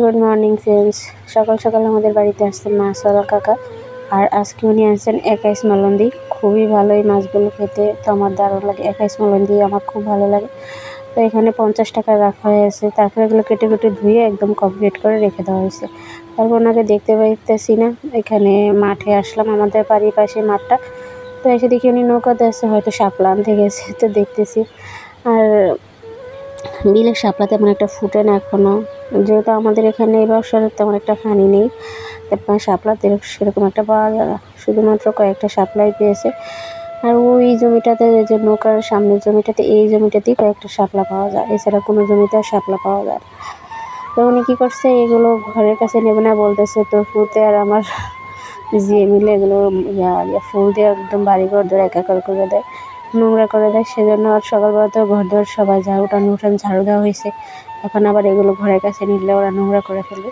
Good morning friends. সকাল সকাল আমাদের বাড়িতে আসছেন মাছওয়ালা কাকা, আর আজকে উনি আনছেন একাইশ মলন্দি। খুবই ভালো এই মাছগুলো খেতে, তো আমার দারুণ লাগে। একাইশ মলন্দি আমার খুব ভালো লাগে। তো এখানে 50 টাকা রাখা হয়েছে। তারপরে এগুলো কেটে কেটে ধুয়ে একদম কমপ্লিট করে রেখে দেওয়া হয়েছে। তারপর ওনাকে দেখতে পাইতেছি না। এখানে মাঠে আসলাম, আমাদের বাড়ির পাশে মাঠটা। তো এসে দেখি উনি নৌকাতে আসছে, হয়তো শাপলা আনতে গেছে। তো দেখতেছি, আর বিলের শাপলা তেমন একটা ফুটে না এখনও, যেহেতু আমাদের এখানে এবার বছরে তেমন একটা পানি নেই। তারপর শাপলা সেরকম একটা পাওয়া যায় না, শুধুমাত্র কয়েকটা শাপলাই পেয়েছে। আর ওই জমিটাতে, যে নৌকার সামনের জমিটাতে, এই জমিটাতেই কয়েকটা শাপলা পাওয়া যায়, এছাড়া কোনো জমিতে আর শাপলা পাওয়া যায় না। তো উনি কী করছে, এগুলো ঘরের কাছে নেবে না বলতেছে। তো ফুতে আর আমার যে মিলে এগুলো ফুল দিয়ে একদম বাড়িঘর ধরে একাকার করে দেয়, নোংরা করে দেয়। সেজন্য আর সকালবেলা তো ঘর দর সবাই উঠান ঝাড়ু দেওয়া হয়েছে। এখন আবার এগুলো ঘরের কাছে নিলে ওরা নোংরা করে ফেলবে।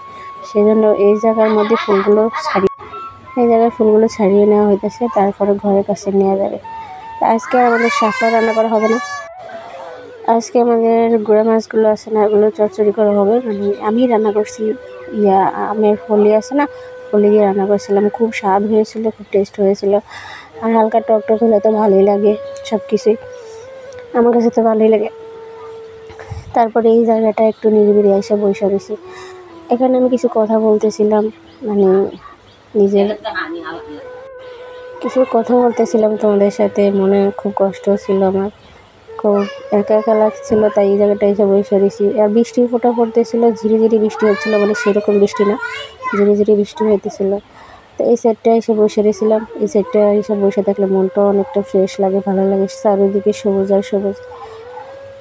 সেজন্য এই জায়গার মধ্যে এই জায়গায় ফুলগুলো ছাড়িয়ে নেওয়া হইতেছে, তারপরে ঘরের কাছে নেওয়া যাবে। আজকে আমাদের শাপলা রান্না করা হবে না, আজকে আমাদের গুঁড়া মাছগুলো আছে না, এগুলো চচ্চড়ি করা হবে। মানে আমি রান্না করছি, আমের ফলি আছে না, ফলি দিয়ে রান্না করছিলাম। খুব স্বাদ হয়েছিল, খুব টেস্ট হয়েছিল। আর হালকা টক টক হলে তো ভালোই লাগে, সব কিছুই আমার কাছে তো ভালোই লাগে। তারপরে এই জায়গাটা একটু নিরিবিলি এসে বসে রয়েছি। এখানে আমি কিছু কথা বলতেছিলাম, মানে নিজের কিছু কথা বলতেছিলাম তোমাদের সাথে। মনে খুব কষ্ট ছিল আমার, খুব একা একা লাগছিল, তাই এই জায়গাটা এসে বসে রয়েছি। আর বৃষ্টি ফোঁটা পড়তেছিল, ঝিরিঝিরি বৃষ্টি হচ্ছিলো, মানে সেরকম বৃষ্টি না, ঝিরিঝিরি বৃষ্টি হইতেছিল। তো এই সাইডটায় এসে বসে রয়েছিলাম। এই সাইডটায় এসে বসে থাকলে মনটা অনেকটা ফ্রেশ লাগে, ভালো লাগে। চারিদিকে সবুজ আর সবুজ।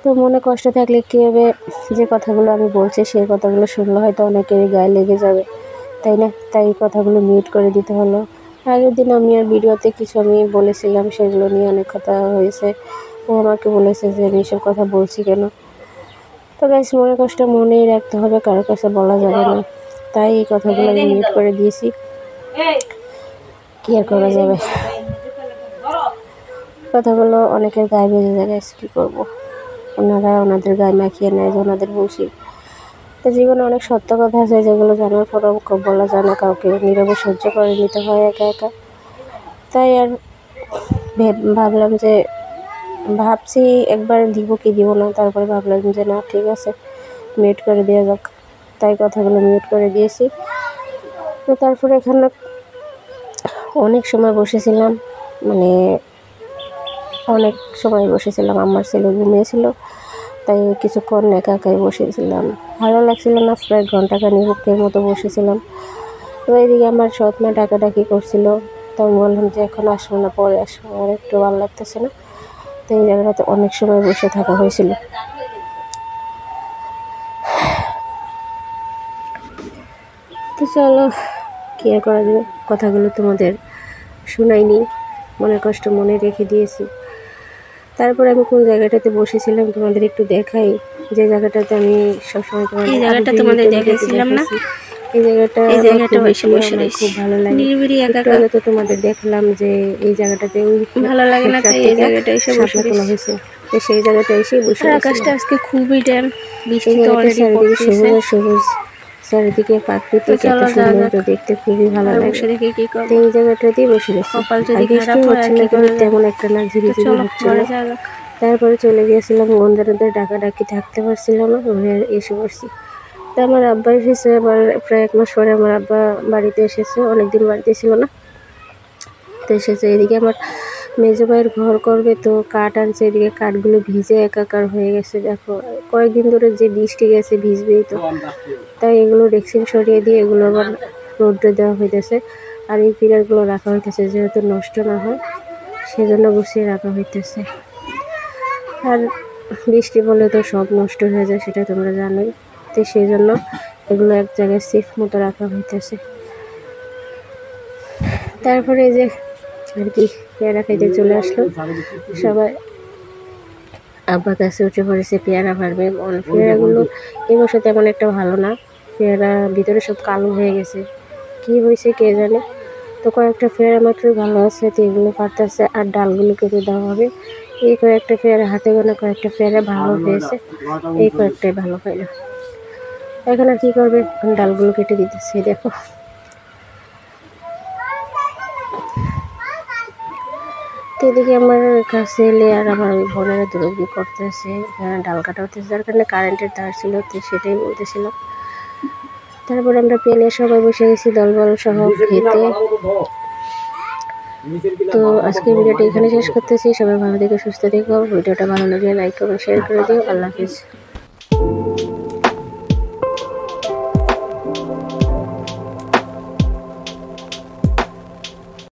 তো মনে কষ্ট থাকলে কী হবে, যে কথাগুলো আমি বলছি সেই কথাগুলো শুনলে হয়তো অনেকেরই গায়ে লেগে যাবে, তাই না? তাই কথাগুলো মিউট করে দিতে হলো। আগের দিন আমি আর ভিডিওতে কিছু আমি বলেছিলাম, সেগুলো নিয়ে অনেক কথা হয়েছে। ও আমাকে বলেছে যে আমি এসব কথা বলছি কেন। তো গাইস, মনে কষ্ট মনেই রাখতে হবে, কারোর কাছে বলা যাবে না। তাই এই কথাগুলো আমি মিউট করে দিয়েছি, কি আর করা যাবে। কথাগুলো অনেকের গায়ে বেজে যায়, গাইস কী করবো। ওনারা ওনাদের গায়ে মাখিয়ে নেয় যে ওনাদের বংশী। তো জীবনে অনেক সত্য কথা আছে, যেগুলো জানার পরও বলা যায় না কাউকে, নীরবে সহ্য করে নিতে হয় একা একা। তাই আর ভাবলাম যে, ভাবছি একবার দিব কি দিব না, তারপরে ভাবলাম যে না, ঠিক আছে, মিউট করে দেওয়া যাক। তাই কথাগুলো মিউট করে দিয়েছি। তো তারপরে এখানে অনেক সময় বসেছিলাম, মানে অনেক সময় বসেছিলাম। আমার ছেলে ঘুমিয়েছিল, তাই কিছুক্ষণ একা একাই বসেছিলাম। ভালো লাগছিল না, প্রায় ঘন্টাখানেকের মতো বসেছিলাম। তো এইদিকে আমার সৎ মা ডাকাডাকি করছিল, তো আমি বললাম যে এখন আসবো না, পরে আসবো, আর একটু ভালো লাগতেছে না। তো এই জায়গাটাতে অনেক সময় বসে থাকা হয়েছিল। তো চলো, কী আর করা যাবে, কথাগুলো তোমাদের শোনাইনি, মনের কষ্ট মনে রেখে দিয়েছি। তারপর আমি কোন জায়গাটাতে বসেছিলাম তোমাদের একটু দেখাই, যে জায়গাটাতে আমি সবসময় তোমাদের দেখাইছিলাম না, এই জায়গাটা বসে খুব ভালো লাগে। একটু আগে তো তোমাদের দেখলাম যে এই জায়গাটাতে ভালো লাগে না, তাই এই জায়গাটা এসে বসে তোলা হয়েছে। তো সেই জায়গাটা এসেই বসে, আকাশটা আজকে খুবই ড্যাম, বৃষ্টি তো অলরেডি পড়তেছে, সবুজ আর সবুজ, চারিদিকে প্রাকৃতিক এত সৌন্দর্য দেখতে খুবই ভালো লাগে। তো এই জায়গাটাতেই বসে গেছি। বৃষ্টি হচ্ছিল কিন্তু তেমন একটা না, ঝিরিঝিরি হচ্ছিল। তারপরে চলে গিয়েছিলাম, বন্ধুদের ডাকাডাকি থাকতে পারছিলাম না, ঘরে এসে পড়ছি। তো আমার আব্বা এসেছে, আবার প্রায় 1 মাস পরে আমার আব্বা বাড়িতে এসেছে, অনেকদিন বাড়িতে ছিল না, তো এসেছে। এদিকে আমার মেজো ভাইয়ের ঘর করবে, তো কাঠ আনছে, এদিকে কাঠগুলো ভিজে একাকার হয়ে গেছে। দেখো, কয়েকদিন ধরে যে বৃষ্টি গেছে, ভিজবেই তো। তাই এগুলো ডেক্সিন সরিয়ে দিয়ে এগুলো আবার রোদ্রে দেওয়া হইতেছে। আর এই পিলারগুলো রাখা হইতেছে যেহেতু নষ্ট না হয়, সেজন্য গুছিয়ে রাখা হইতেছে। আর বৃষ্টি পড়লে তো সব নষ্ট হয়ে যায়, সেটা তোমরা জানোই। তো সেই জন্য এগুলো এক জায়গায় সেফ মতো রাখা হইতেছে। তারপরে এই যে আর কি, পেয়ারা খাইতে চলে আসলো সবাই, আব্বার কাছে উঠে পড়েছে, পেয়ারা পারবে। পেয়ারাগুলো এই বছর তেমন একটা ভালো না, পেয়ারা ভিতরে সব কালো হয়ে গেছে, কি হয়েছে কে জানে। তো কয়েকটা পেয়ারা মাত্রই ভালো আছে, তো এগুলো পারতেছে, আর ডালগুলো কেটে দেওয়া হবে। এই কয়েকটা পেয়ারা হাতে গোনা কয়েকটা পেয়ারা ভালো হয়েছে, এই কয়েকটাই ভালো হয় না। এখন আর কী করবে, এখন ডালগুলো কেটে দিতেছে দেখো। তো এদিকে আমার ছেলে আর আমার ওই বোনেরা দৌড়াদৌড়ি করতেছে, এখানে ডাল কাটা হতেছে, যার কারণে কারেন্টের তার ছিল, তো সেটাই বলতেছিলাম। তারপরে আমরা পেলে সবাই বসে গেছি দলবল সহ খেতে। তো আজকে ভিডিওটা এখানে শেষ করতেছি। সবাই ভালো থেকে সুস্থ থেকো। ভিডিওটা ভালো লাগলে লাইক কমেন্ট শেয়ার করে দিও। আল্লাহ হাফিজ।